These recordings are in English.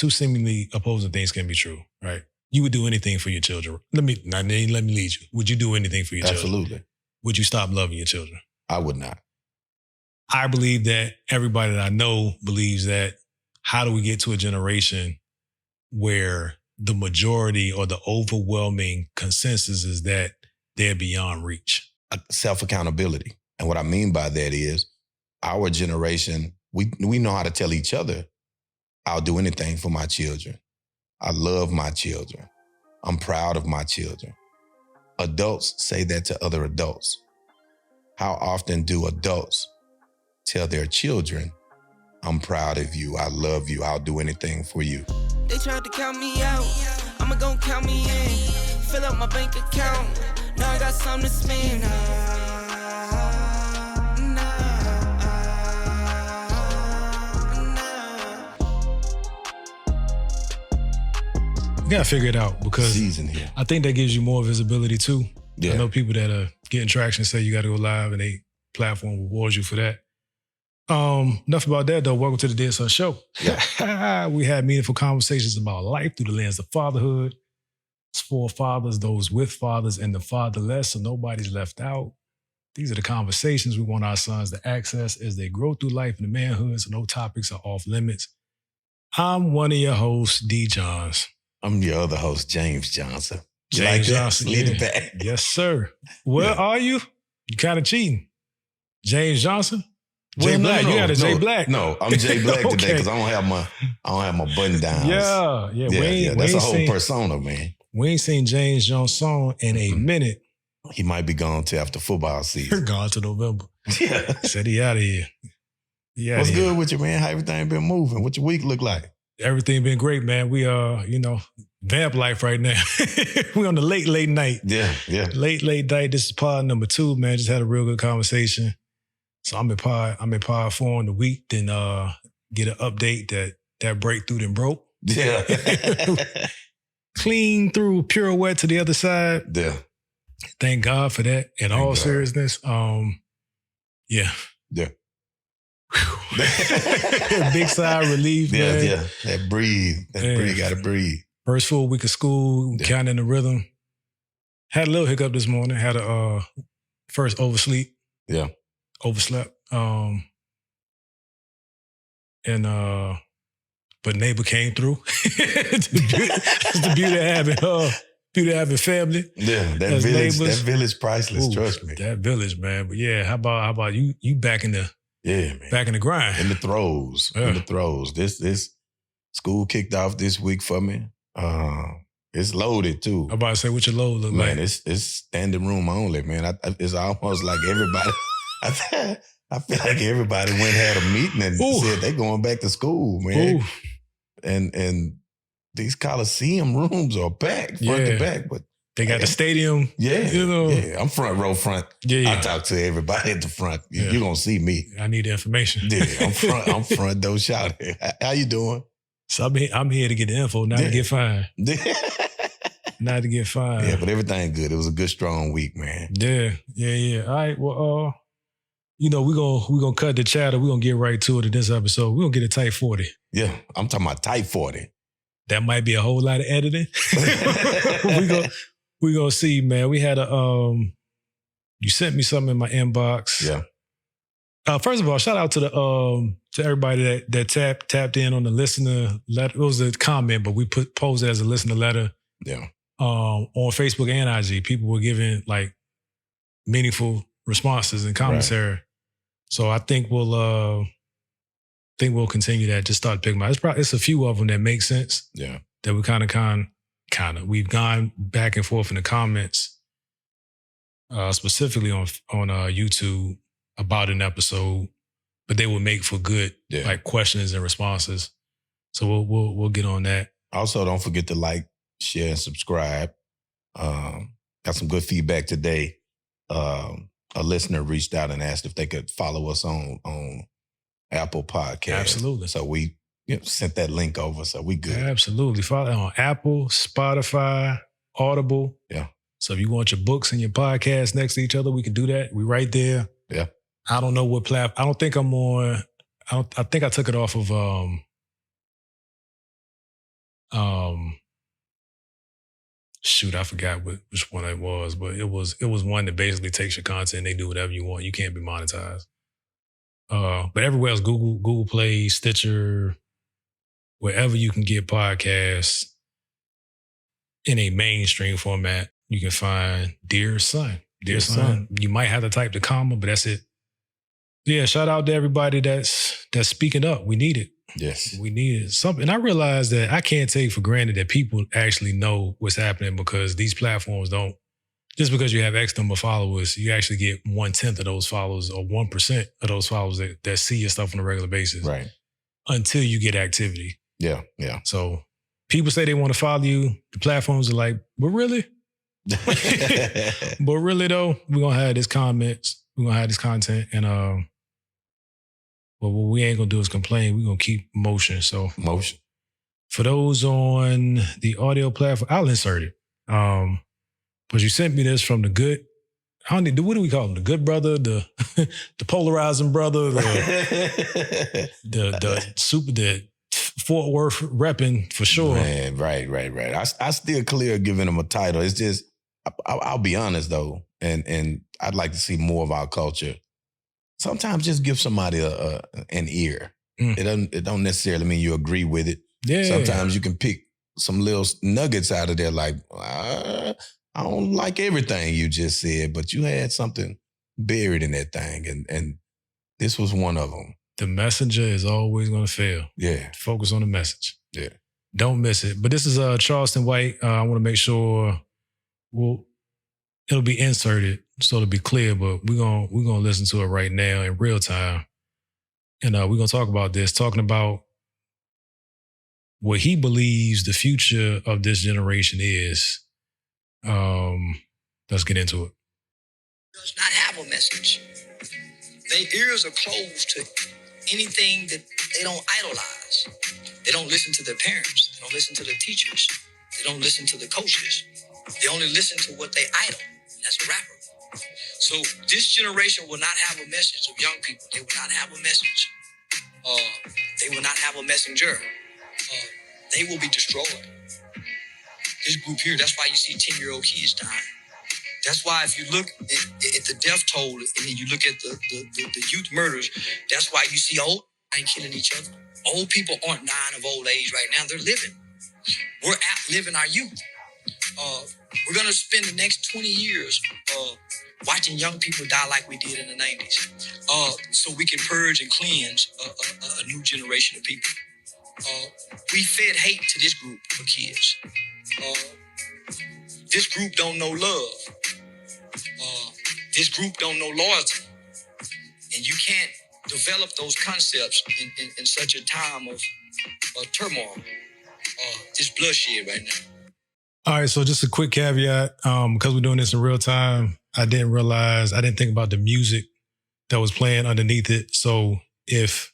two seemingly opposing things can be true, right? You would do anything for your children. Let me lead you. Would you do anything for your children? Absolutely. Would you stop loving your children? I would not. I believe that everybody that I know believes that. How do we get to a generation where the majority or the overwhelming consensus is that they're beyond reach? Self-accountability. And what I mean by that is our generation, we know how to tell each other, I'll do anything for my children. I love my children. I'm proud of my children. Adults say that to other adults. How often do adults tell their children, I'm proud of you, I love you, I'll do anything for you? They tried to count me out, I'ma gon' count me in. Fill up my bank account, now I got something to spend. You gotta figure it out because season here. I think that gives you more visibility too. Yeah. I know people that are getting traction say you gotta go live and they platform rewards you for that. Enough about that though. Welcome to the Dead Son Show. Yeah. We had meaningful conversations about life through the lens of fatherhood. It's for fathers, those with fathers, and the fatherless, so nobody's left out. These are the conversations we want our sons to access as they grow through life in the manhood, so no topics are off limits. I'm one of your hosts, D. Johns. I'm your other host, James Johnson. You James like Johnson. Lead Yeah. it back. Yes, sir. Where are you? You kind of cheating. James Johnson? Jay Black. You got a Jay Black. No, I'm Jay Black today Okay. because I don't have my button downs. Yeah. That's a whole persona, man. We ain't seen James Johnson in a minute. He might be gone till after football season. Gone to November. Yeah. Said he out of here. What's good with you, man? How everything been moving? What your week look like? Everything been great, man. We vamp life right now. We on the late night. Yeah. Late night. This is pod number 2, man. Just had a real good conversation. So I'm in pod 4 on the week. Then get an update that breakthrough then broke. Yeah. Clean through pirouette to the other side. Yeah. Thank God for that. In all seriousness, yeah. Big sigh of relief, man. Yeah. That breathe gotta breathe. First full week of school, counting the rhythm. Had a little hiccup this morning. Had a first oversleep. Yeah. Overslept. But neighbor came through. It's the beauty of having family. Yeah, that village priceless. Ooh, trust me. That village, man. But yeah, how about you back in the back in the grind, in the throes, This school kicked off this week for me. It's loaded too. I'm about to say, what your load look like? Man, it's standing room only, man. It's almost like everybody. I feel like everybody went and had a meeting and said they going back to school, man. Ooh. And these Coliseum rooms are packed front to back, but they got the stadium. Yeah, I'm front row. Yeah. I talk to everybody at the front. You're gonna see me. I need the information. Yeah, I'm front door shouting. How you doing? So I'm here to get the info, not to get fined. Not to get fined. Yeah, but everything good. It was a good, strong week, man. Yeah. All right, well, we're gonna cut the chatter. We're gonna get right to it in this episode. We're gonna get a tight 40. Yeah, I'm talking about tight 40. That might be a whole lot of editing. we gonna see, man. We had you sent me something in my inbox. Yeah. First of all, shout out to to everybody that tapped in on the listener letter. It was a comment, but we posed it as a listener letter. Yeah. On Facebook and IG, people were giving like meaningful responses and commentary. Right. So I think we'll continue that. Just start picking out. It's a few of them that make sense. Yeah. That we kind of we've gone back and forth in the comments, specifically on YouTube about an episode, but they will make for good like questions and responses. So we'll get on that. Also, don't forget to like, share, and subscribe. Got some good feedback today. A listener reached out and asked if they could follow us on Apple Podcasts. Absolutely. So we sent that link over, so we good. Absolutely. Follow on Apple, Spotify, Audible. Yeah. So if you want your books and your podcast next to each other, we can do that. We right there. Yeah. I don't know what platform. I don't think I'm on. I think I took it off of Shoot, I forgot which one it was, but it was one that basically takes your content and they do whatever you want. You can't be monetized. But everywhere else, Google Play, Stitcher, wherever you can get podcasts in a mainstream format, you can find Dear Son. Dear Son. You might have to type the comma, but that's it. Yeah, shout out to everybody that's speaking up. We need it. Yes. We need something. And I realize that I can't take for granted that people actually know what's happening, because these platforms don't, just because you have X number of followers, you actually get 1/10 of those followers or 1% of those followers that see your stuff on a regular basis. Right. Until you get activity. Yeah, yeah. So people say they want to follow you. The platforms are like, but really? But really though, we're going to have this comments. We're going to have this content. And but what we ain't going to do is complain. We're going to keep motion. So motion. For those on the audio platform, I'll insert it. But you sent me this from the good, what do we call him? The good brother, the polarizing brother, the Fort Worth repping for sure. Man, right. I still clear giving him a title. It's just, I'll be honest though, and I'd like to see more of our culture. Sometimes just give somebody an ear. It don't necessarily mean you agree with it. Yeah. Sometimes you can pick some little nuggets out of there, like I don't like everything you just said, but you had something buried in that thing, and this was one of them. The messenger is always going to fail. Yeah. Focus on the message. Yeah. Don't miss it. But this is Charleston White. I want to make sure it'll be inserted so it'll be clear, but we're gonna listen to it right now in real time. And we're going to talk about this, talking about what he believes the future of this generation is. Let's get into it. Does not have a message. Their ears are closed to anything that they don't idolize. They don't listen to their parents. They don't listen to the teachers. They don't listen to the coaches. They only listen to what they idol. And that's a rapper. So this generation will not have a message of young people. They will not have a message. They will not have a messenger. They will be destroyed. This group here, that's why you see 10-year-old kids dying. That's why if you look at the death toll and then you look at the youth murders, that's why you see old ain't killing each other. Old people aren't dying of old age right now. They're living. We're outliving our youth. We're going to spend the next 20 years watching young people die like we did in the 90s. So we can purge and cleanse a new generation of people. We fed hate to this group of kids. This group don't know love. This group don't know loyalty. And you can't develop those concepts in such a time of turmoil. This bloodshed right now. All right, so just a quick caveat. Because we're doing this in real time, I didn't think about the music that was playing underneath it. So if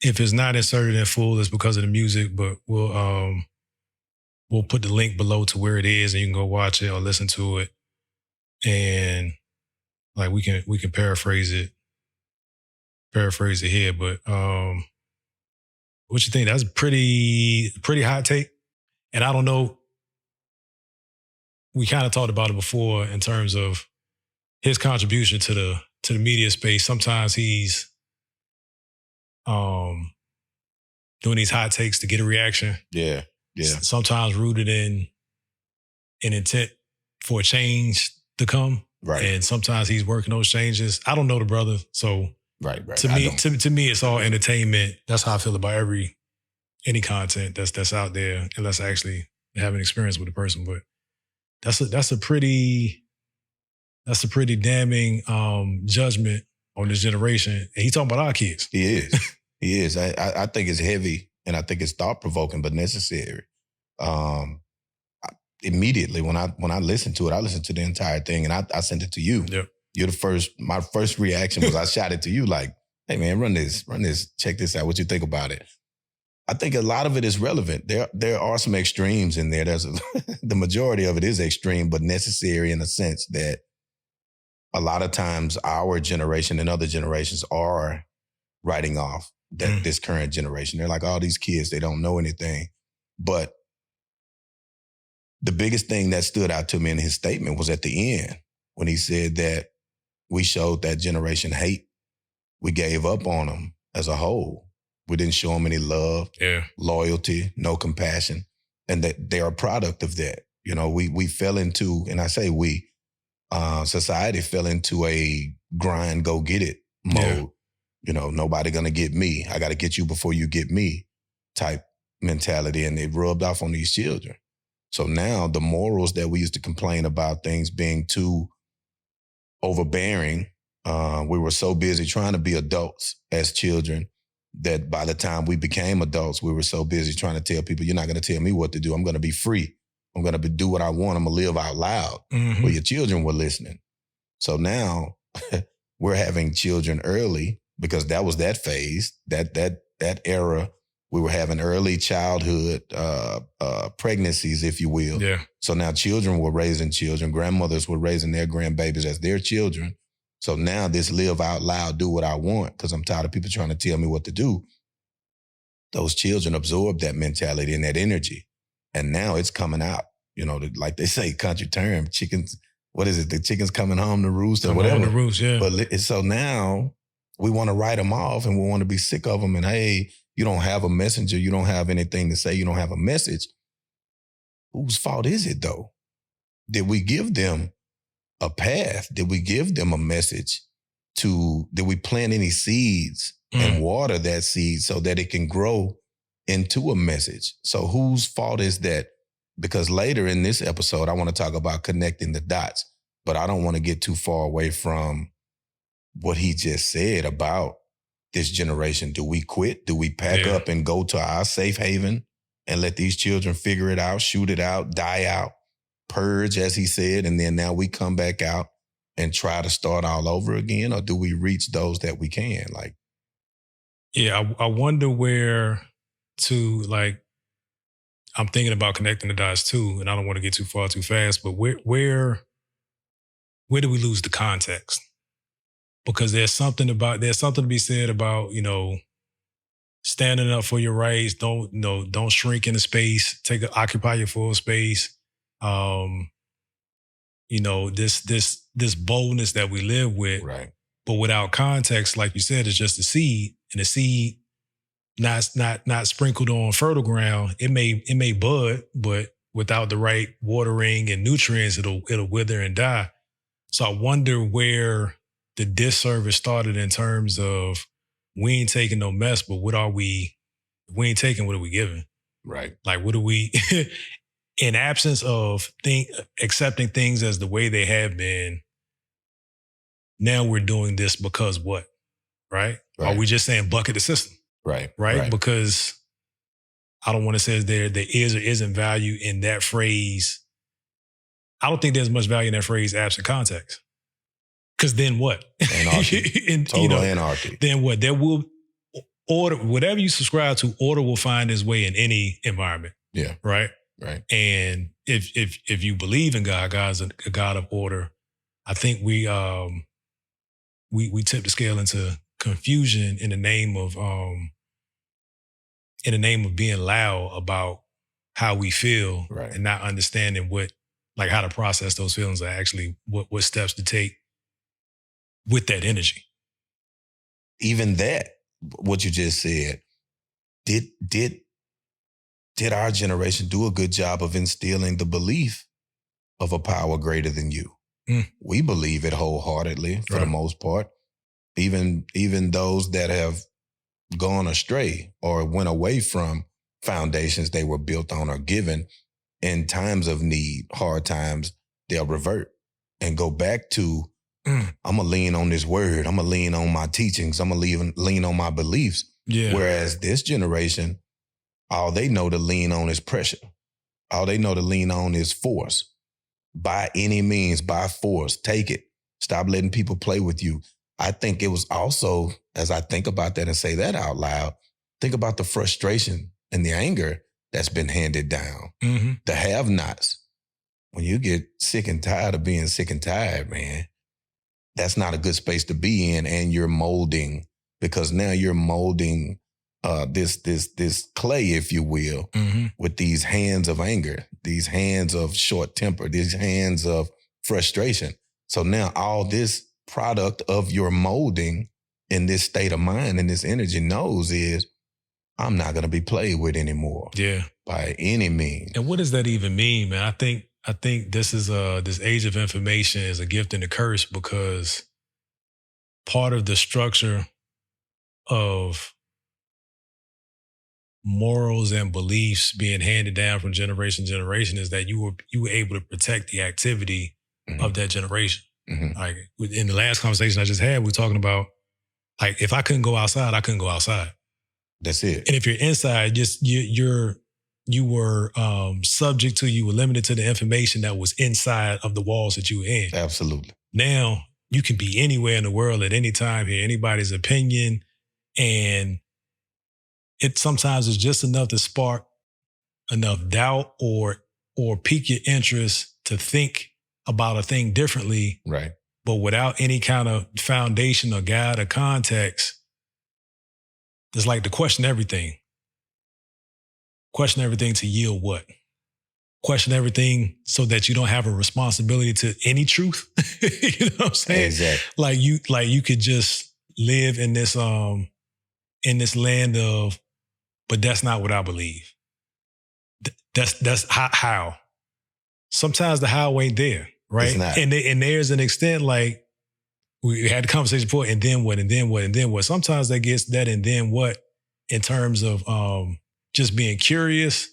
it's not inserted in full, it's because of the music, but we'll put the link below to where it is and you can go watch it or listen to it. And like we can paraphrase it here. But what you think? That's a pretty hot take. And I don't know. We kind of talked about it before in terms of his contribution to the media space. Sometimes he's doing these hot takes to get a reaction. Yeah. Sometimes rooted in an intent for a change to come. Right. And sometimes he's working those changes. I don't know the brother, so right. To me, it's all entertainment. That's how I feel about any content that's out there, unless I actually have an experience with the person. But that's a pretty damning judgment on this generation. And he's talking about our kids. He is. I think it's heavy and I think it's thought-provoking, but necessary. Immediately when I listened to it, I listened to the entire thing and I sent it to you. Yep. You're the first. My first reaction was I shot it to you like, hey man, run this, check this out. What you think about it? I think a lot of it is relevant. There are some extremes in there. The majority of it is extreme, but necessary in a sense that a lot of times our generation and other generations are writing off this current generation. They're like, all these kids, they don't know anything. But The biggest thing that stood out to me in his statement was at the end when he said that we showed that generation hate. We gave up on them as a whole. We didn't show them any love, loyalty, no compassion, and that they are a product of that. You know, we fell into, and I say we, society fell into a grind, go get it mode. Yeah. You know, nobody gonna get me. I got to get you before you get me type mentality, and it rubbed off on these children. So now the morals that we used to complain about things being too overbearing, we were so busy trying to be adults as children that by the time we became adults, we were so busy trying to tell people, you're not going to tell me what to do. I'm going to be free. I'm going to do what I want. I'm going to live out loud. Mm-hmm. Well, your children were listening. So now we're having children early because that was that phase, that era. We were having early childhood pregnancies, if you will. Yeah. So now children were raising children. Grandmothers were raising their grandbabies as their children. So now this live out loud, do what I want, because I'm tired of people trying to tell me what to do. Those children absorb that mentality and that energy. And now it's coming out. You know, like they say, country term, chickens, what is it? The chickens coming home to roost or whatever. Home to roost, yeah. But so now we want to write them off and we want to be sick of them. And hey, you don't have a messenger. You don't have anything to say. You don't have a message. Whose fault is it, though? Did we give them a path? Did we give them a message? Did we plant any seeds and water that seed so that it can grow into a message? So whose fault is that? Because later in this episode, I want to talk about connecting the dots, but I don't want to get too far away from what he just said about this generation. Do we quit? Do we pack up and go to our safe haven and let these children figure it out, shoot it out, die out, purge, as he said, and then now we come back out and try to start all over again? Or do we reach those that we can? Like, yeah, I wonder where I'm thinking about connecting the dots too, and I don't want to get too far too fast, but where do we lose the context? Because there's something to be said about, you know, standing up for your rights. Don't shrink in the space. Occupy your full space. You know, this boldness that we live with, right? But without context, like you said, it's just a seed, and the seed not sprinkled on fertile ground. It may bud, but without the right watering and nutrients, it'll wither and die. So I wonder where the disservice started in terms of we ain't taking no mess, but what are we? If we ain't taking, what are we giving? Right. Like, what are we? In absence of accepting things as the way they have been, now we're doing this because what? Right? Are we just saying bucket the system? Right. Because I don't want to say there is or isn't value in that phrase. I don't think there's much value in that phrase absent context. Because then what? Anarchy. Total anarchy. Then what? There will order, whatever you subscribe to, order will find its way in any environment. Yeah. Right? Right. And if you believe in God, God's a God of order, I think we tip the scale into confusion in the name of being loud about how we feel, right, and not understanding how to process those feelings, or actually what steps to take with that energy. Even that, what you just said, did our generation do a good job of instilling the belief of a power greater than you? We believe it wholeheartedly for the most part. Even those that have gone astray or went away from foundations they were built on or given in times of need, hard times, they'll revert and go back to, I'm going to lean on this word. I'm going to lean on my teachings. I'm going to lean on my beliefs. Yeah. Whereas this generation, all they know to lean on is pressure. All they know to lean on is force. By any means, by force, take it. Stop letting people play with you. I think it was also, as I think about that and say that out loud, think about the frustration and the anger that's been handed down. Mm-hmm. The have-nots. When you get sick and tired of being sick and tired, man, that's not a good space to be in, and you're molding, because now you're molding this clay, if you will, with these hands of anger, these hands of short temper, these hands of frustration. So now all this product of your molding in this state of mind and this energy knows is, I'm not going to be played with anymore. Yeah. By any means. And what does that even mean, man? I think this is this age of information is a gift and a curse, because part of the structure of morals and beliefs being handed down from generation to generation is that you were able to protect the activity of that generation. Like in the last conversation I just had, we were talking about, like, if I couldn't go outside, I couldn't go outside. That's it. And if you're inside, just you were subject to, you were limited to the information that was inside of the walls that you were in. Absolutely. Now you can be anywhere in the world at any time, hear anybody's opinion, and it sometimes is just enough to spark enough doubt or pique your interest to think about a thing differently. Right. But without any kind of foundation or guide or context, it's like to question everything. Question everything to yield what? Question everything so that you don't have a responsibility to any truth. You know what I'm saying? Exactly. Like you could just live in this land of, but that's not what I believe. That's how. Sometimes the how ain't there, right? It's not. And there's an extent, like we had the conversation before, and then what, and then what, and then what. Sometimes that gets that and then what in terms of just being curious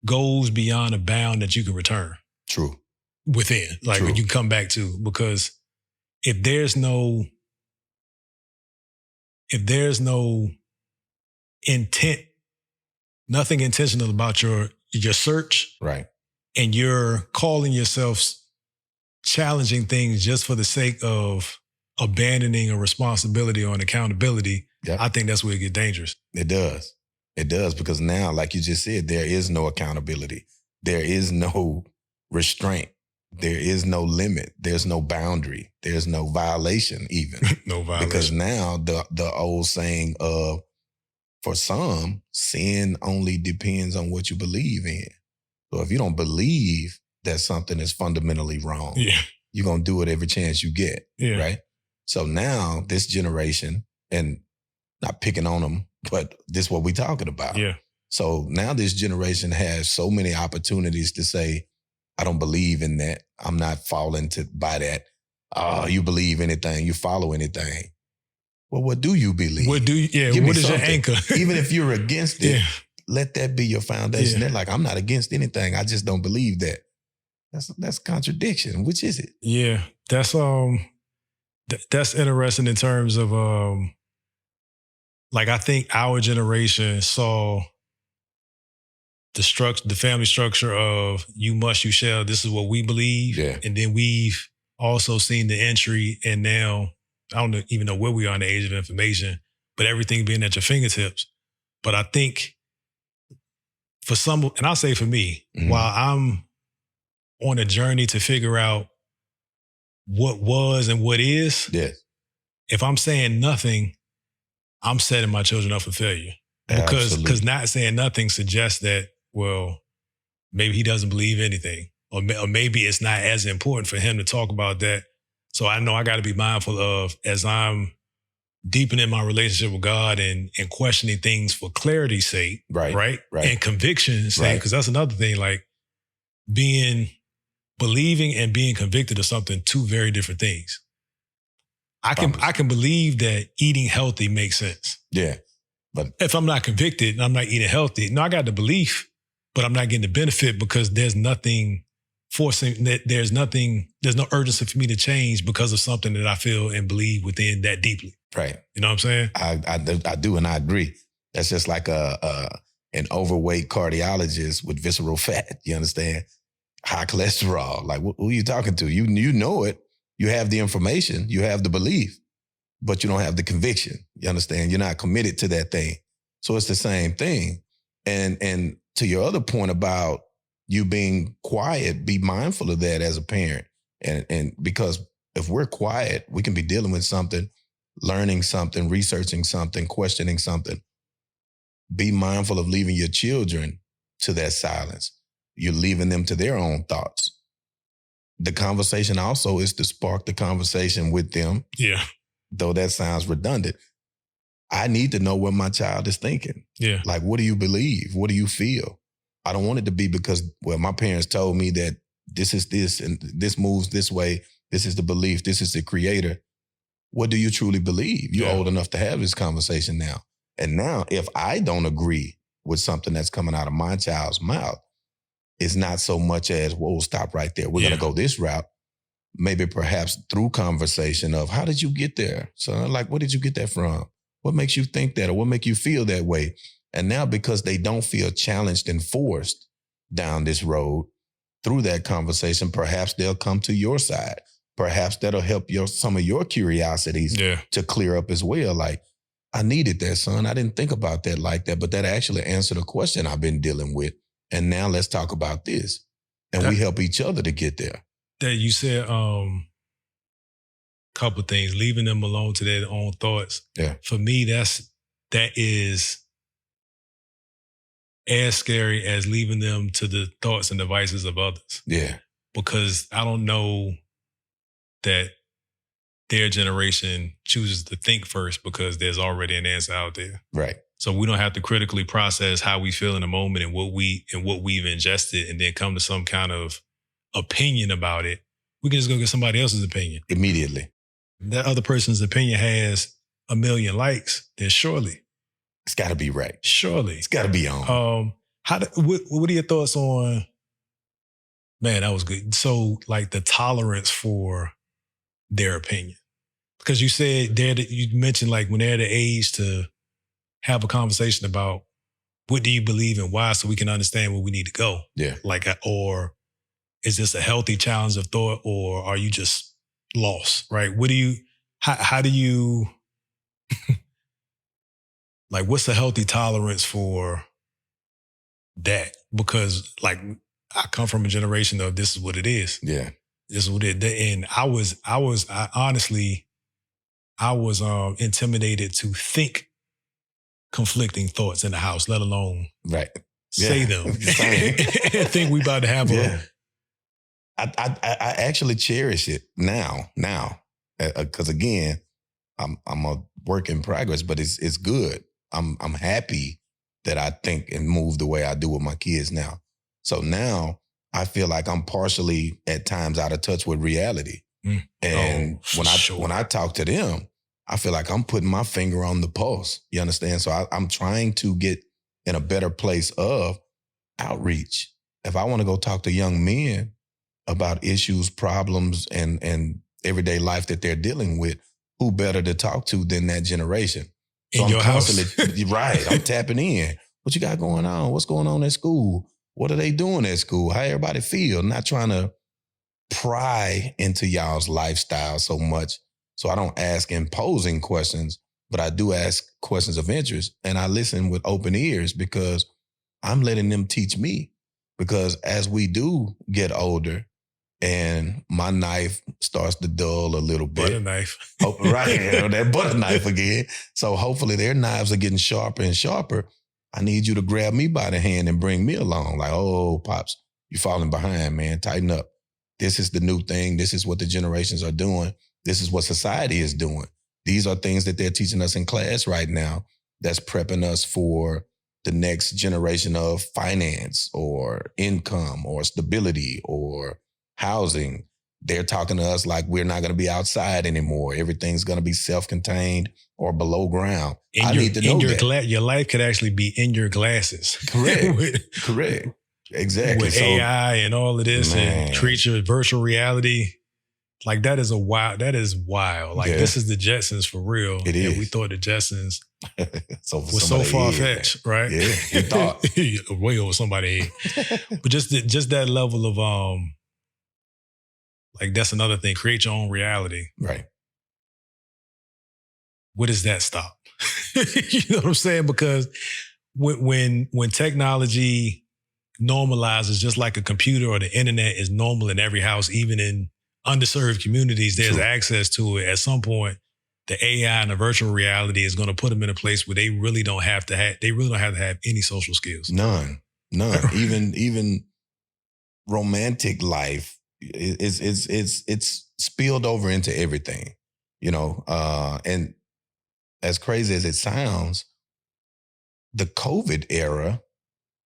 goes beyond a bound that you can return. True. Within, like True. You come back to, because if there's no intent, nothing intentional about your search, right, and you're calling yourself challenging things just for the sake of abandoning a responsibility or an accountability, yep. I think that's where it gets dangerous. It does. It does, because now, like you just said, there is no accountability. There is no restraint. There is no limit. There's no boundary. There's no violation even. No violation. Because now the old saying of, for some, sin only depends on what you believe in. So if you don't believe that something is fundamentally wrong, you're going to do it every chance you get, right? So now this generation, and not picking on them, but this is what we're talking about. Yeah. So now this generation has so many opportunities to say, I don't believe in that. I'm not falling by that. Oh, you believe anything, you follow anything. Well, what do you believe? What is your anchor? Even if you're against it, let that be your foundation. They're like, I'm not against anything. I just don't believe that. That's contradiction. Which is it? Yeah. That's interesting in terms of like, I think our generation saw the family structure of you must, you shall, this is what we believe. Yeah. And then we've also seen the entry, and now I don't even know where we are in the age of information, but everything being at your fingertips. But I think for some, and I'll say for me, while I'm on a journey to figure out what was and what is, if I'm saying nothing, I'm setting my children up for failure. Because not saying nothing suggests that, well, maybe he doesn't believe anything, or maybe it's not as important for him to talk about that. So I know I got to be mindful of, as I'm deepening my relationship with God and questioning things for clarity's sake, right? And conviction's sake, because that's another thing, like believing and being convicted of something, two very different things. I can believe that eating healthy makes sense. Yeah. But if I'm not convicted and I'm not eating healthy, no, I got the belief, but I'm not getting the benefit because there's nothing forcing, there's no urgency for me to change because of something that I feel and believe within that deeply. Right. You know what I'm saying? I do, and I agree. That's just like an overweight cardiologist with visceral fat. You understand? High cholesterol. Like, who are you talking to? You know it. You have the information. You have the belief, but you don't have the conviction. You understand? You're not committed to that thing. So it's the same thing. And to your other point about you being quiet, be mindful of that as a parent. And because if we're quiet, we can be dealing with something, learning something, researching something, questioning something. be mindful of leaving your children to that silence. You're leaving them to their own thoughts. The conversation also is to spark the conversation with them. Yeah. Though that sounds redundant. I need to know what my child is thinking. Yeah. Like, what do you believe? What do you feel? I don't want it to be because, well, my parents told me that this is this and this moves this way. This is the belief. This is the creator. What do you truly believe? You're old enough to have this conversation now. And now, if I don't agree with something that's coming out of my child's mouth, it's not so much as, whoa, stop right there. We're going to go this route. Maybe perhaps through conversation of, how did you get there? So like, where did you get that from? What makes you think that, or what make you feel that way? And now, because they don't feel challenged and forced down this road, through that conversation, perhaps they'll come to your side. Perhaps that'll help some of your curiosities to clear up as well. Like, I needed that, son. I didn't think about that like that, but that actually answered a question I've been dealing with. And now let's talk about this. And we help each other to get there. That you said couple things, leaving them alone to their own thoughts. Yeah. For me, that is as scary as leaving them to the thoughts and devices of others. Yeah. Because I don't know that their generation chooses to think first because there's already an answer out there. Right. So we don't have to critically process how we feel in the moment and what we've ingested and then come to some kind of opinion about it. We can just go get somebody else's opinion. Immediately. That other person's opinion has 1 million likes, then surely. It's got to be right. Surely. It's got to be on. What are your thoughts on, man, that was good. So like the tolerance for their opinion. Because you said you mentioned like when they're the age to have a conversation about what do you believe and why so we can understand where we need to go. Yeah. Like, or is this a healthy challenge of thought or are you just lost, right? How do you, like, what's a healthy tolerance for that? Because like, I come from a generation of this is what it is. Yeah. This is what it is. And I was intimidated to think conflicting thoughts in the house, let alone say them and think we about to have I actually cherish it now, because again, I'm a work in progress, but it's good. I'm happy that I think and move the way I do with my kids now. So now I feel like I'm partially at times out of touch with reality. And when I talk to them, I feel like I'm putting my finger on the pulse. You understand? So I'm trying to get in a better place of outreach. If I want to go talk to young men about issues, problems, and everyday life that they're dealing with, who better to talk to than that generation? So in your house. Right. I'm tapping in. What you got going on? What's going on at school? What are they doing at school? How everybody feel? Not trying to pry into y'all's lifestyle so much. So I don't ask imposing questions, but I do ask questions of interest. And I listen with open ears because I'm letting them teach me. Because as we do get older and my knife starts to dull a little bit. Butter knife. Oh, right, that butter knife again. So hopefully their knives are getting sharper and sharper. I need you to grab me by the hand and bring me along. Like, oh, Pops, you're falling behind, man. Tighten up. This is the new thing. This is what the generations are doing. This is what society is doing. These are things that they're teaching us in class right now that's prepping us for the next generation of finance or income or stability or housing. They're talking to us like we're not going to be outside anymore. Everything's going to be self-contained or below ground. I need to know that. Your life could actually be in your glasses. Correct. Correct. Exactly. With AI and all of this and treat your virtual reality. Like that is wild. Like this is the Jetsons for real. It is. And we thought the Jetsons was so far-fetched, right? Yeah, we thought. Way over somebody's head. But just that level of, like that's another thing. Create your own reality. Right. Where does that stop? You know what I'm saying? Because when technology normalizes, just like a computer or the internet is normal in every house, even in underserved communities, there's access to it. At some point, the AI and the virtual reality is going to put them in a place where they really don't have to have any social skills. None. Even romantic life it's spilled over into everything, and as crazy as it sounds, the COVID era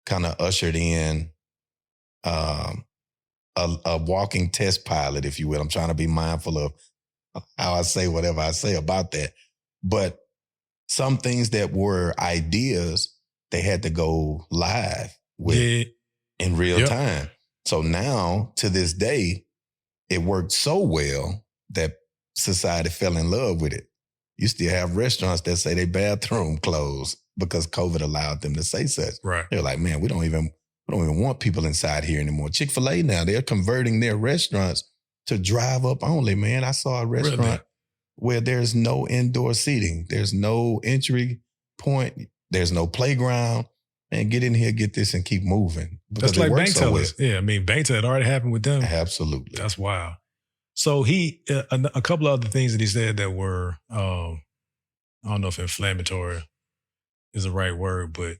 kind of ushered in a walking test pilot, if you will. I'm trying to be mindful of how I say whatever I say about that. But some things that were ideas, they had to go live with in real time. So now, to this day, it worked so well that society fell in love with it. You still have restaurants that say their bathroom closed because COVID allowed them to say such. Right. They're like, man, we don't even want people inside here anymore. Chick-fil-A now, they're converting their restaurants to drive up only, man. I saw a restaurant where there's no indoor seating. There's no entry point. There's no playground. Man, get in here, get this, and keep moving. That's like bank tellers. Yeah, I mean, bank teller already happened with them. Absolutely. That's wild. So he, a couple of other things that he said that were, I don't know if inflammatory is the right word, but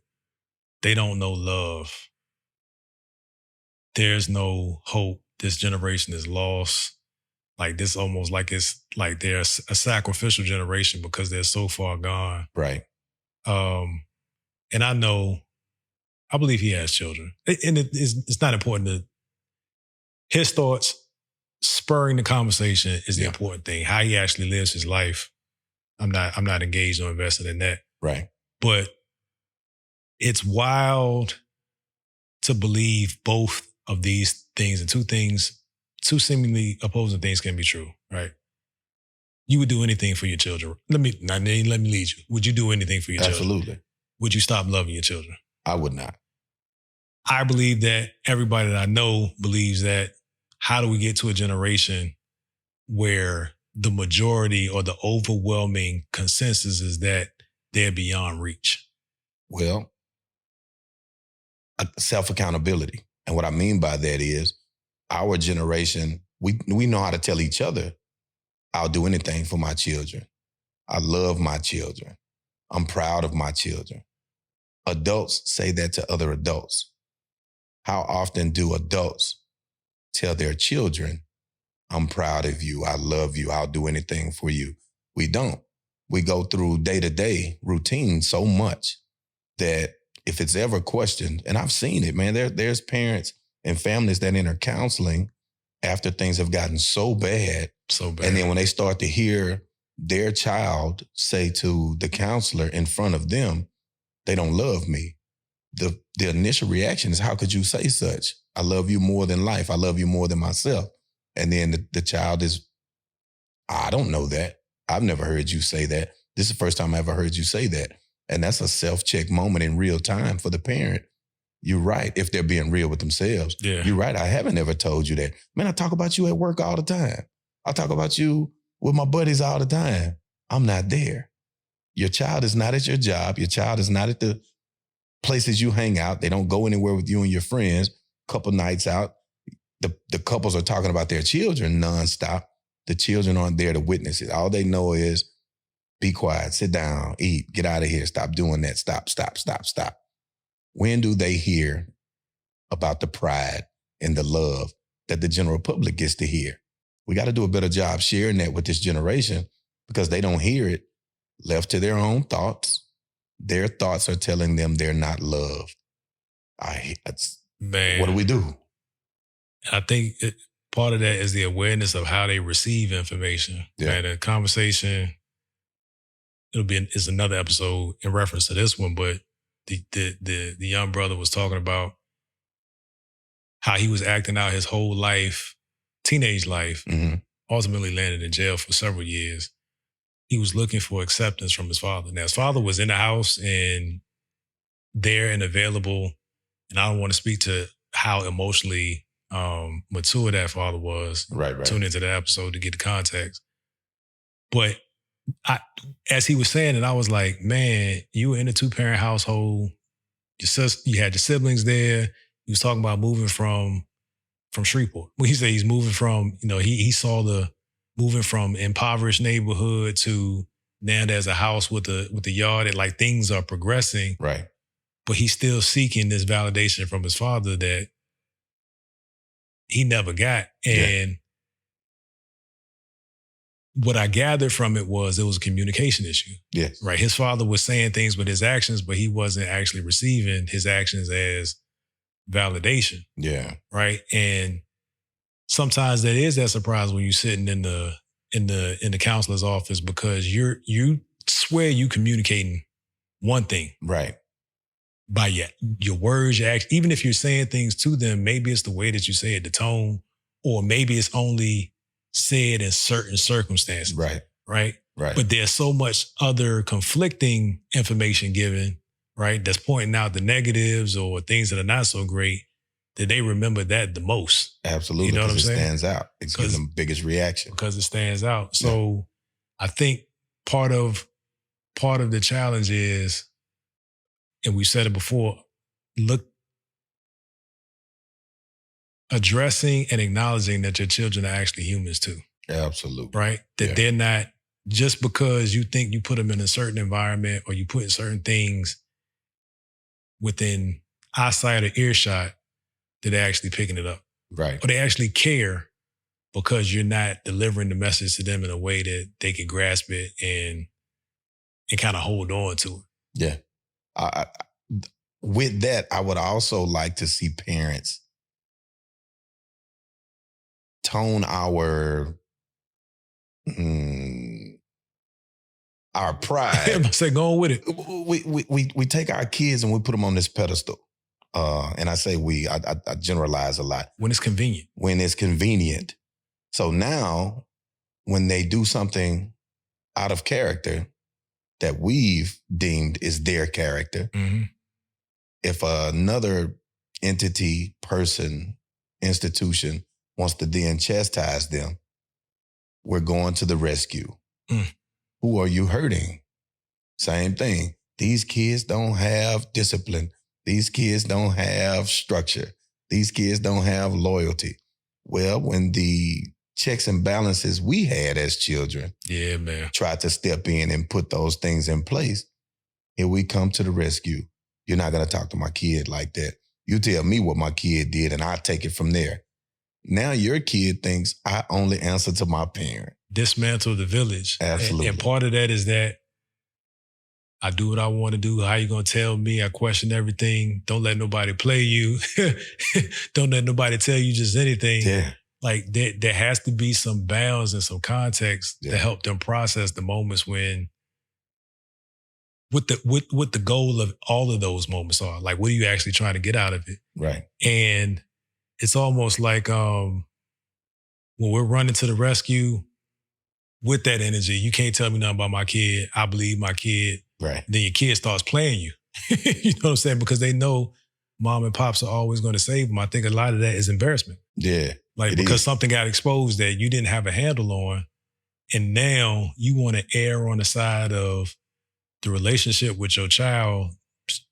they don't know love. There's no hope. This generation is lost. Like this, almost like it's like they're a sacrificial generation because they're so far gone. Right. And I believe he has children, and it's not important his thoughts. Spurring the conversation is the important thing. How he actually lives his life, I'm not engaged or invested in that. Right. But it's wild to believe both of these things, and two seemingly opposing things can be true, right? You would do anything for your children. Let me lead you. Would you do anything for your children? Absolutely. Would you stop loving your children? I would not. I believe that everybody that I know believes that. How do we get to a generation where the majority or the overwhelming consensus is that they're beyond reach? Well, self-accountability. And what I mean by that is our generation, we know how to tell each other, I'll do anything for my children. I love my children. I'm proud of my children. Adults say that to other adults. How often do adults tell their children, I'm proud of you, I love you, I'll do anything for you? We don't. We go through day-to-day routine so much that if it's ever questioned, and I've seen it, man, there's parents and families that enter counseling after things have gotten so bad. And then when they start to hear their child say to the counselor in front of them, they don't love me. The initial reaction is, how could you say such? I love you more than life. I love you more than myself. And then the child is, I don't know that. I've never heard you say that. This is the first time I ever heard you say that. And that's a self-check moment in real time for the parent. You're right, if they're being real with themselves. Yeah. You're right, I haven't ever told you that. Man, I talk about you at work all the time. I talk about you with my buddies all the time. I'm not there. Your child is not at your job. Your child is not at the places you hang out. They don't go anywhere with you and your friends. Couple nights out, the couples are talking about their children nonstop. The children aren't there to witness it. All they know is, be quiet, sit down, eat, get out of here, stop doing that, stop. When do they hear about the pride and the love that the general public gets to hear? We got to do a better job sharing that with this generation because they don't hear it. Left to their own thoughts, their thoughts are telling them they're not loved. Man, what do we do? I think part of that is the awareness of how they receive information. Yeah. And a conversation, it's another episode in reference to this one, but the young brother was talking about how he was acting out his whole life, teenage life, ultimately landed in jail for several years. He was looking for acceptance from his father. Now, his father was in the house and there and available. And I don't want to speak to how emotionally mature that father was. Right. Tune into the episode to get the context. But as he was saying it, I was like, man, you were in a 2-parent household. You had your siblings there. He was talking about moving from Shreveport. When he said he's moving from, he saw the moving from impoverished neighborhood to Now there's a house with a yard, and like things are progressing, Right. but he's still seeking this validation from his father that he never got. And what I gathered from it was a communication issue. Yes. Right. His father was saying things with his actions, but he wasn't actually receiving his actions as validation. Yeah. Right. And sometimes that is that surprise when you're sitting in the counselor's office, because you swear you communicating one thing. Right. By your words, your actions. Even if you're saying things to them, maybe it's the way that you say it, the tone, or maybe it's only said in certain circumstances. Right. Right. Right. But there's so much other conflicting information given, right, that's pointing out the negatives or things that are not so great, that they remember that the most. Absolutely. You know what I'm Because it saying? stands out. It gives them biggest reaction. Because it stands out. So I think part of the challenge is, and we said it before, addressing and acknowledging that your children are actually humans too. Absolutely. Right? That they're not, just because you think you put them in a certain environment or you put certain things within eyesight or earshot, that they're actually picking it up. Right. Or they actually care, because you're not delivering the message to them in a way that they can grasp it and kind of hold on to it. Yeah. With that, I would also like to see parents tone our pride. I say, go on with it. We take our kids and we put them on this pedestal. And I say I generalize a lot. When it's convenient. When it's convenient. So now, when they do something out of character that we've deemed is their character, if another entity, person, institution wants to then chastise them, we're going to the rescue. Who are you hurting? Same thing. These kids don't have discipline. These kids don't have structure. These kids don't have loyalty. Well, when the checks and balances we had as children tried to step in and put those things in place, here we come to the rescue. You're not going to talk to my kid like that. You tell me what my kid did and I'll take it from there. Now your kid thinks I only answer to my parent. Dismantle the village. Absolutely. And part of that is that I do what I want to do. How you going to tell me? I question everything. Don't let nobody play you. Don't let nobody tell you just anything. Yeah. Like there has to be some bounds and some context to help them process the moments when, what the goal of all of those moments are. Like, what are you actually trying to get out of it? Right. And it's almost like when we're running to the rescue with that energy, you can't tell me nothing about my kid. I believe my kid. Right. Then your kid starts playing you. You know what I'm saying? Because they know mom and pops are always going to save them. I think a lot of that is embarrassment. Yeah. Like, because something got exposed that you didn't have a handle on. And now you want to err on the side of the relationship with your child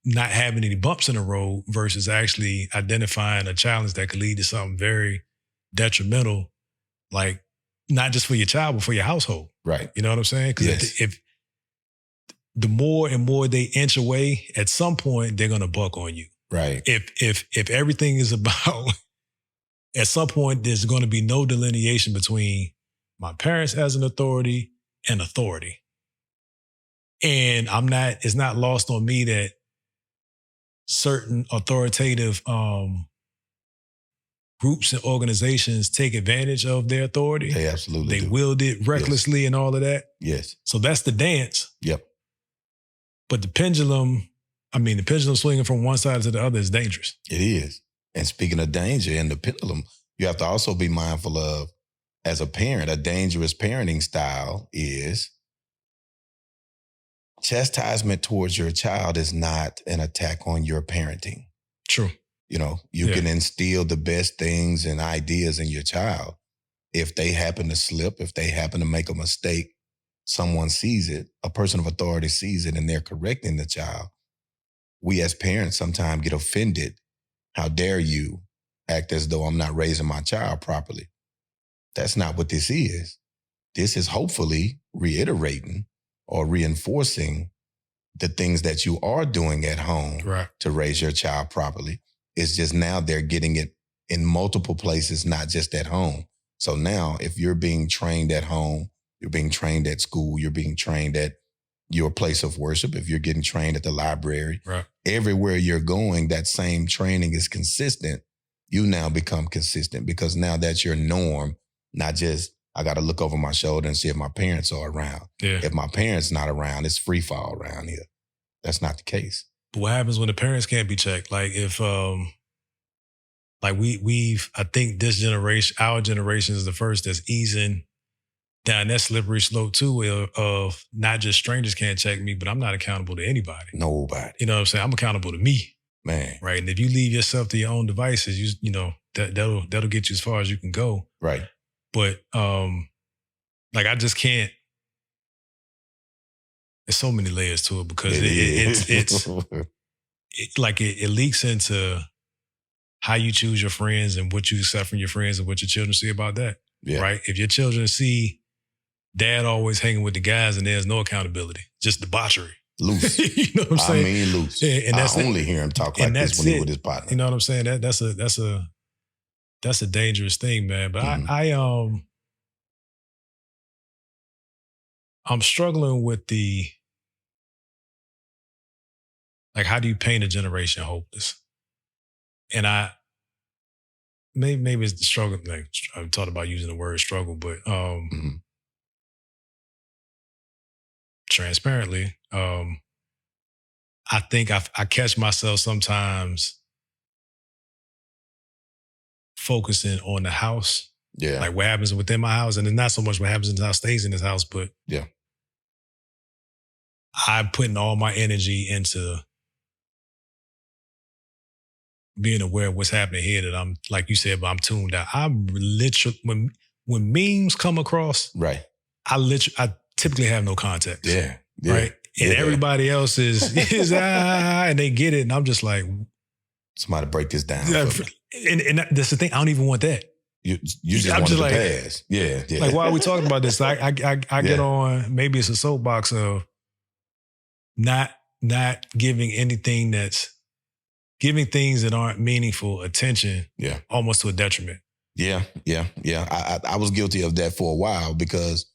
not having any bumps in the road versus actually identifying a challenge that could lead to something very detrimental, like not just for your child, but for your household. Right. You know what I'm saying? Because if the more and more they inch away, at some point they're going to buck on you. Right. If everything is about, at some point there's going to be no delineation between my parents as an authority and authority. And it's not lost on me that certain authoritative groups and organizations take advantage of their authority. They absolutely do. Wield it recklessly and all of that. Yes. So that's the dance. Yep. But the pendulum swinging from one side to the other is dangerous. It is. And speaking of danger and the pendulum, you have to also be mindful of, as a parent, a dangerous parenting style is chastisement towards your child is not an attack on your parenting. True. You know, you can instill the best things and ideas in your child. If they happen to slip, if they happen to make a mistake, someone sees it, a person of authority sees it, and they're correcting the child. We as parents sometimes get offended. How dare you act as though I'm not raising my child properly? That's not what this is. This is hopefully reiterating or reinforcing the things that you are doing at home to raise your child properly. It's just now they're getting it in multiple places, not just at home. So now if you're being trained at home, you're being trained at school, you're being trained at your place of worship, if you're getting trained at the library, everywhere you're going, that same training is consistent. You now become consistent because now that's your norm, not just, I got to look over my shoulder and see if my parents are around. Yeah. If my parents not around, it's free fall around here. That's not the case. But what happens when the parents can't be checked? Like if, like I think this generation, our generation is the first that's easing down that slippery slope too of not just strangers can't check me, but I'm not accountable to anybody. Nobody. You know what I'm saying? I'm accountable to me. Man. Right. And if you leave yourself to your own devices, you know, that'll get you as far as you can go. Right. But like I just can't. There's so many layers to it because it's like it leaks into how you choose your friends and what you accept from your friends and what your children see about that. Yeah. Right. If your children see dad always hanging with the guys and there's no accountability, just debauchery. Loose. You know what I'm saying? I mean loose. Yeah, and that's I only hear him talk like this when he's with his partner. You know what I'm saying? That's a dangerous thing, man. But I'm struggling with how do you paint a generation hopeless? And maybe it's the struggle. Like I've talked about using the word struggle, but transparently, I think I catch myself sometimes focusing on the house. Yeah. Like what happens within my house. And it's not so much what happens in the house stays in this house, but yeah, I'm putting all my energy into being aware of what's happening here that I'm, like you said, but I'm tuned out. I'm literally, when memes come across, right, I typically have no context. Yeah. Right. And everybody else is and they get it. And I'm just like, somebody break this down. And that's the thing. I don't even want that. You just want to pass. Yeah. Like, why are we talking about this? I get on, maybe it's a soapbox of not giving anything giving things that aren't meaningful attention. Yeah. Almost to a detriment. Yeah. I was guilty of that for a while because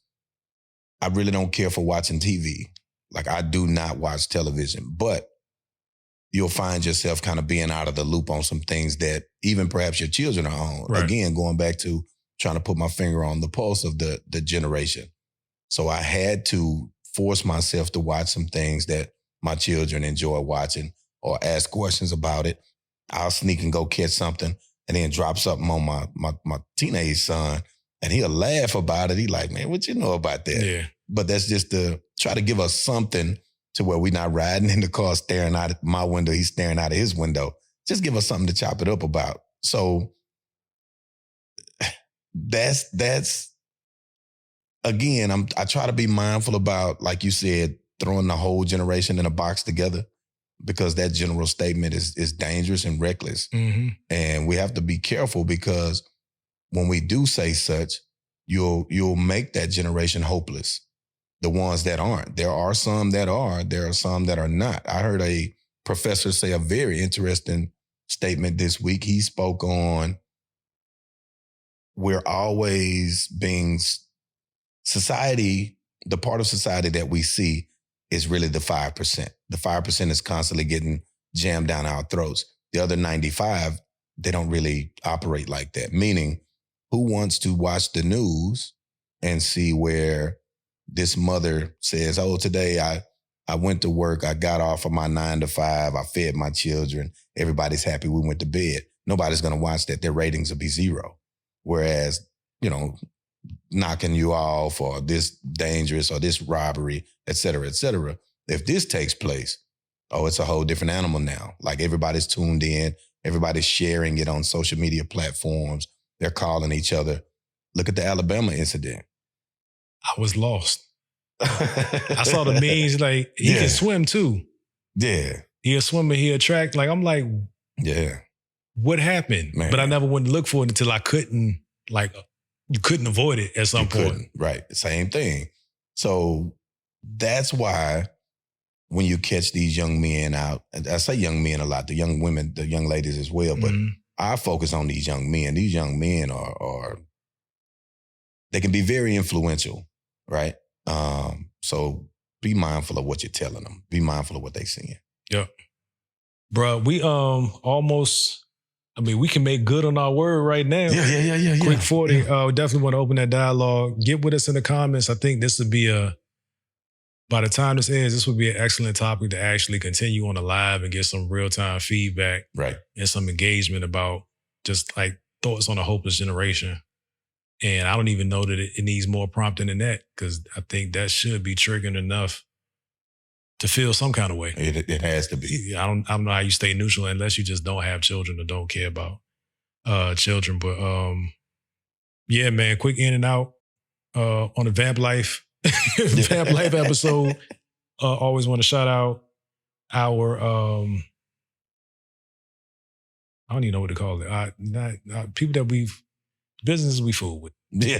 I really don't care for watching TV. Like I do not watch television, but you'll find yourself kind of being out of the loop on some things that even perhaps your children are on. Right. Again, going back to trying to put my finger on the pulse of the generation. So I had to force myself to watch some things that my children enjoy watching or ask questions about it. I'll sneak and go catch something and then drop something on my teenage son and he'll laugh about it. He like, man, what you know about that? Yeah. But that's just to try to give us something to where we're not riding in the car staring out at my window, he's staring out of his window. Just give us something to chop it up about. So that's again, I try to be mindful about, like you said, throwing the whole generation in a box together because that general statement is dangerous and reckless. Mm-hmm. And we have to be careful because when we do say such, you'll make that generation hopeless. The ones that aren't. There are some that are. There are some that are not. I heard a professor say a very interesting statement this week. He spoke on we're always being society, the part of society that we see is really the 5%. The 5% is constantly getting jammed down our throats. The other 95, they don't really operate like that. Meaning, who wants to watch the news and see where this mother says, oh, today I went to work, I got off of my 9 to 5, I fed my children, everybody's happy, we went to bed. Nobody's going to watch that. Their ratings will be 0. Whereas, knocking you off or this dangerous or this robbery, et cetera, et cetera. If this takes place, it's a whole different animal now. Like everybody's tuned in, everybody's sharing it on social media platforms. They're calling each other. Look at the Alabama incident. I was lost. I saw the memes, like, he can swim too. Yeah. He a swimmer, he a track. Like, I'm like, yeah. What happened? Man. But I never went to look for it until I couldn't, you couldn't avoid it at some point. Right. Same thing. So that's why when you catch these young men out, and I say young men a lot, the young women, the young ladies as well, but I focus on these young men. These young men are they can be very influential, right? So be mindful of what you're telling them. Be mindful of what they're seeing. Yep. Bro, we almost, we can make good on our word right now. Yeah. Quick 40. Definitely want to open that dialogue. Get with us in the comments. I think this would be by the time this ends, this would be an excellent topic to actually continue on the live and get some real-time feedback. Right. And some engagement about just like thoughts on a hopeless generation. And I don't even know that it needs more prompting than that, because I think that should be triggering enough to feel some kind of way. It has to be. I don't know how you stay neutral unless you just don't have children or don't care about children. But yeah, man, quick in and out on the Vamp Life Vamp Life episode. Always want to shout out our I don't even know what to call it. People that businesses we fool with. Yeah.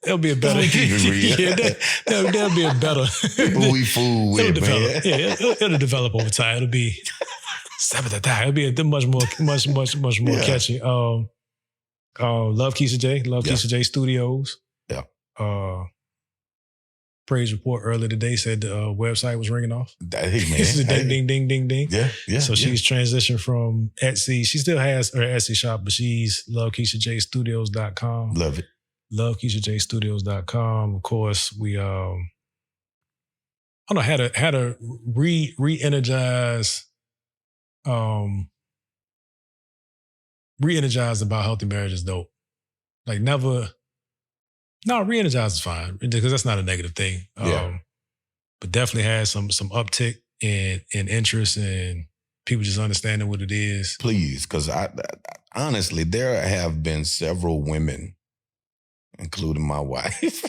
That'll be a better. That'll be a better. People we fool with, man. Yeah, it'll develop over time. It'll be it'll be much more catchy. Love Keisha J. Keisha J Studios. Yeah. Praise report earlier today said the website was ringing off. Hey, man. Ding. Yeah. So she's transitioned from Etsy. She still has her Etsy shop, but she's LoveKeishaJStudios.com. Love it. LoveKeishaJStudios.com. Of course, we I don't know, had to re-energize about healthy marriage is dope. Like never. No, re-energize is fine because that's not a negative thing. But definitely has some uptick in interest and people just understanding what it is. Please, because I honestly, there have been several women, including my wife,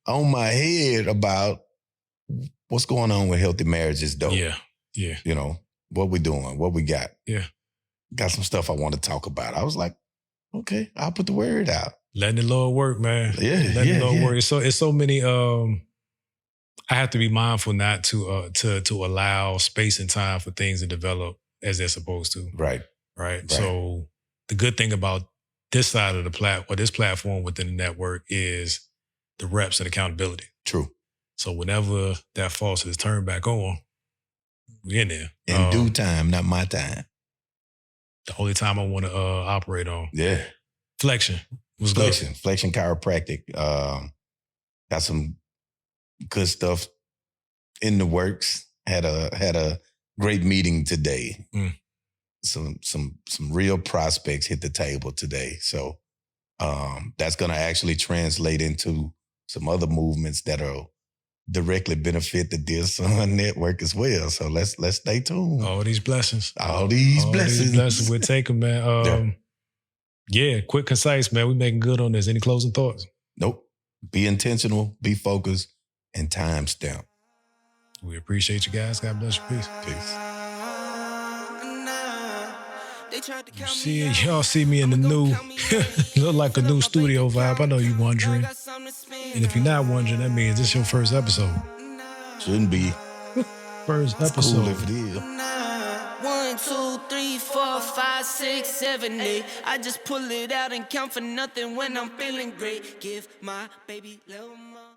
on my head about what's going on with healthy marriage is dope. Yeah. You know, what we doing, what we got. Yeah. Got some stuff I want to talk about. I was like, okay, I'll put the word out. Letting the Lord work, man. Letting the Lord work. It's so many. I have to be mindful not to allow space and time for things to develop as they're supposed to. Right. So the good thing about this side of the this platform within the network is the reps and accountability. True. So whenever that faucet is turned back on, we're in there. In due time, not my time. The only time I want to operate on. Yeah. Flexion. Flexion chiropractic. Got some good stuff in the works. Had a great meeting today. Some real prospects hit the table today. So that's going to actually translate into some other movements that'll directly benefit the Dear Son Network as well. So let's stay tuned. All these blessings. All these blessings. We'll take them, man. Yeah, quick, concise, man. We making good on this. Any closing thoughts? Nope. Be intentional, be focused, and time stamp. We appreciate you guys. God bless you. Peace. Y'all see me in the new, look like a new studio vibe. I know you're wondering. And if you're not wondering, that means this is your first episode. Shouldn't be. First It's episode. cool if it is. 1, 2, 3, 4, 5, 6, 7, 8. I just pull it out and count for nothing when I'm feeling great. Give my baby little more.